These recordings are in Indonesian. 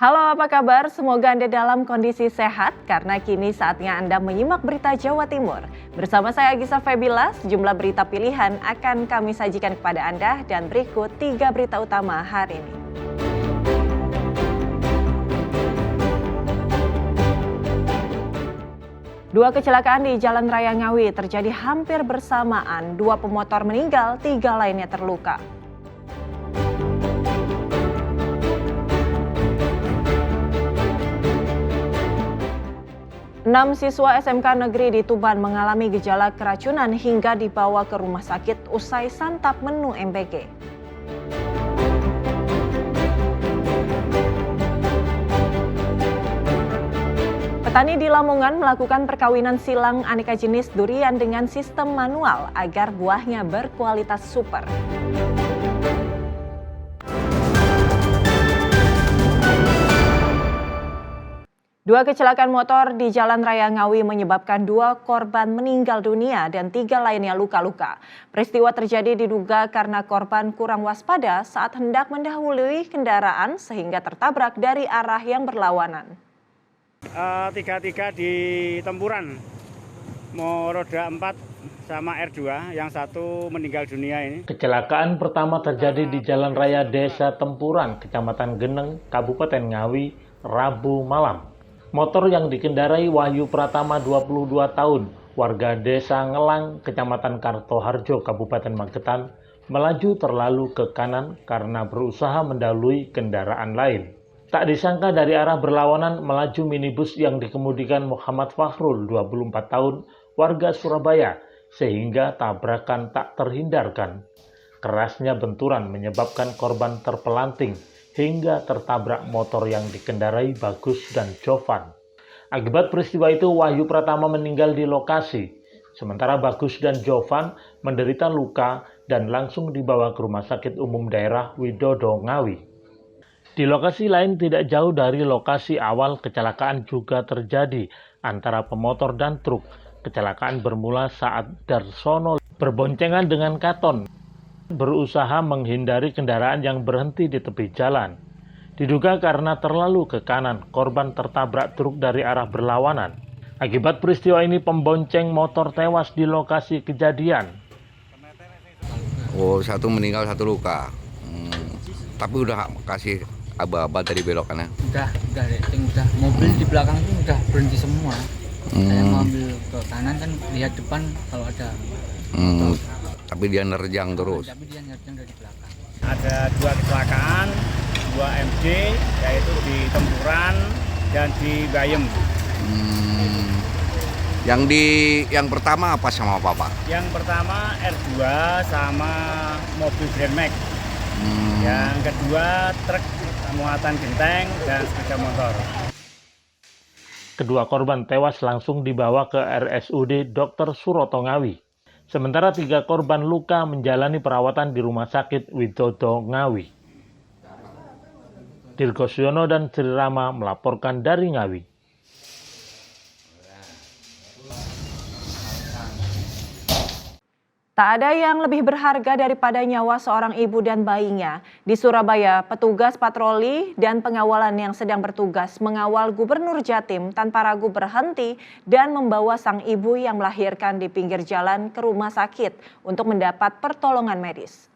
Halo, apa kabar? Semoga Anda dalam kondisi sehat karena kini saatnya Anda menyimak berita Jawa Timur. Bersama saya Agisa Febila, sejumlah berita pilihan akan kami sajikan kepada Anda dan berikut 3 berita utama hari ini. Dua kecelakaan di Jalan Raya Ngawi terjadi hampir bersamaan. 2 pemotor meninggal, 3 lainnya terluka. Enam siswa SMK Negeri di Tuban mengalami gejala keracunan hingga dibawa ke rumah sakit usai santap menu MBG. Petani di Lamongan melakukan perkawinan silang aneka jenis durian dengan sistem manual agar buahnya berkualitas super. Dua kecelakaan motor di Jalan Raya Ngawi menyebabkan 2 korban meninggal dunia dan 3 lainnya luka-luka. Peristiwa terjadi diduga karena korban kurang waspada saat hendak mendahului kendaraan sehingga tertabrak dari arah yang berlawanan. 3 di Tempuran, mau roda 4 sama R2, yang satu meninggal dunia ini. Kecelakaan pertama terjadi di Jalan Raya Desa Tempuran, Kecamatan Geneng, Kabupaten Ngawi, Rabu malam. Motor yang dikendarai Wahyu Pratama 22 tahun, warga Desa Ngelang, Kecamatan Kartoharjo, Kabupaten Magetan, melaju terlalu ke kanan karena berusaha mendahului kendaraan lain. Tak disangka dari arah berlawanan melaju minibus yang dikemudikan Muhammad Fakhrul, 24 tahun, warga Surabaya, sehingga tabrakan tak terhindarkan. Kerasnya benturan menyebabkan korban terpelanting hingga tertabrak motor yang dikendarai Bagus dan Jovan. Akibat peristiwa itu, Wahyu Pratama meninggal di lokasi, sementara Bagus dan Jovan menderita luka dan langsung dibawa ke Rumah Sakit Umum Daerah Widodo Ngawi. Di lokasi lain tidak jauh dari lokasi awal kecelakaan juga terjadi antara pemotor dan truk. Kecelakaan bermula saat Darsono berboncengan dengan Katon berusaha menghindari kendaraan yang berhenti di tepi jalan. Diduga karena terlalu ke kanan, korban tertabrak truk dari arah berlawanan. Akibat peristiwa ini, pembonceng motor tewas di lokasi kejadian. Satu meninggal, satu luka. Tapi udah kasih aba-aba dari belokannya. Udah rating, udah mobil di belakang itu udah berhenti semua. Saya mau ambil ke kanan kan lihat depan kalau ada motor. Tapi dia nerjang terus. Tapi dia nerjang dari belakang. Ada 2 kecelakaan, 2 MD, yaitu di Tempuran dan di Bayem. Yang pertama apa sama Papa? Yang pertama R2 sama mobil Grand Max. Yang kedua truk muatan genteng dan sepeda motor. Kedua korban tewas langsung dibawa ke RSUD Dr. Suroto Ngawi. Sementara 3 korban luka menjalani perawatan di Rumah Sakit Widodo Ngawi. Dirgosyono dan Sri Rama melaporkan dari Ngawi. Tak ada yang lebih berharga daripada nyawa seorang ibu dan bayinya. Di Surabaya, petugas patroli dan pengawalan yang sedang bertugas mengawal Gubernur Jatim tanpa ragu berhenti dan membawa sang ibu yang melahirkan di pinggir jalan ke rumah sakit untuk mendapat pertolongan medis.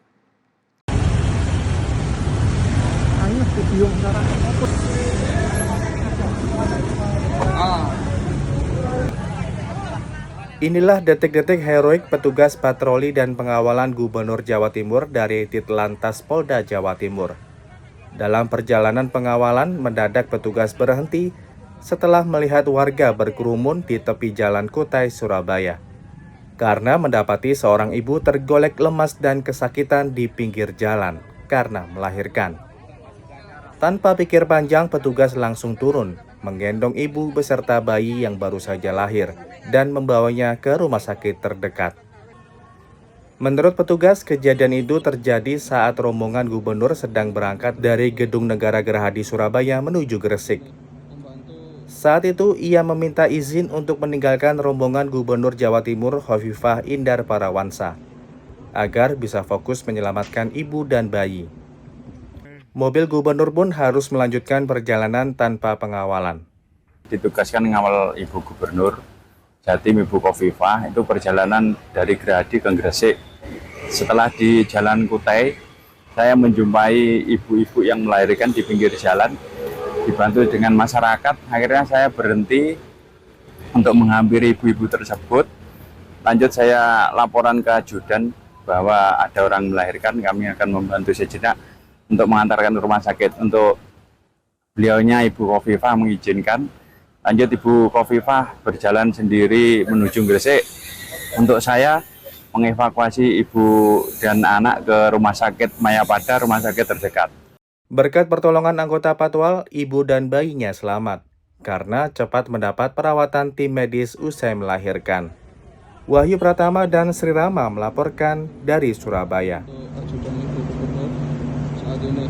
Inilah detik-detik heroik petugas patroli dan pengawalan Gubernur Jawa Timur dari Ditlantas Polda Jawa Timur. Dalam perjalanan pengawalan, mendadak petugas berhenti setelah melihat warga berkerumun di tepi jalan Kutai, Surabaya. Karena mendapati seorang ibu tergolek lemas dan kesakitan di pinggir jalan karena melahirkan. Tanpa pikir panjang, petugas langsung turun, menggendong ibu beserta bayi yang baru saja lahir dan membawanya ke rumah sakit terdekat. Menurut petugas, kejadian itu terjadi saat rombongan gubernur sedang berangkat dari Gedung Negara Gerahadi Surabaya menuju Gresik. Saat itu, ia meminta izin untuk meninggalkan rombongan Gubernur Jawa Timur Hovifah Indar Parawansa agar bisa fokus menyelamatkan ibu dan bayi. Mobil gubernur pun harus melanjutkan perjalanan tanpa pengawalan. Ditugaskan mengawal Ibu Gubernur Jatim, Ibu Khofifah, itu perjalanan dari Gerahadi ke Gresik. Setelah di Jalan Kutai, saya menjumpai ibu-ibu yang melahirkan di pinggir jalan, dibantu dengan masyarakat. Akhirnya saya berhenti untuk menghampiri ibu-ibu tersebut. Lanjut saya laporan ke ajudan bahwa ada orang melahirkan, kami akan membantu sejenak untuk mengantarkan ke rumah sakit. Untuk beliaunya Ibu Khofifah mengizinkan. Lanjut Ibu Khofifah berjalan sendiri menuju Gresik. Untuk saya mengevakuasi ibu dan anak ke rumah sakit Mayapada, rumah sakit terdekat. Berkat pertolongan anggota Patwal, ibu dan bayinya selamat karena cepat mendapat perawatan tim medis usai melahirkan. Wahyu Pratama dan Sri Rama melaporkan dari Surabaya. Ajudan Ibu Gubernur saat ini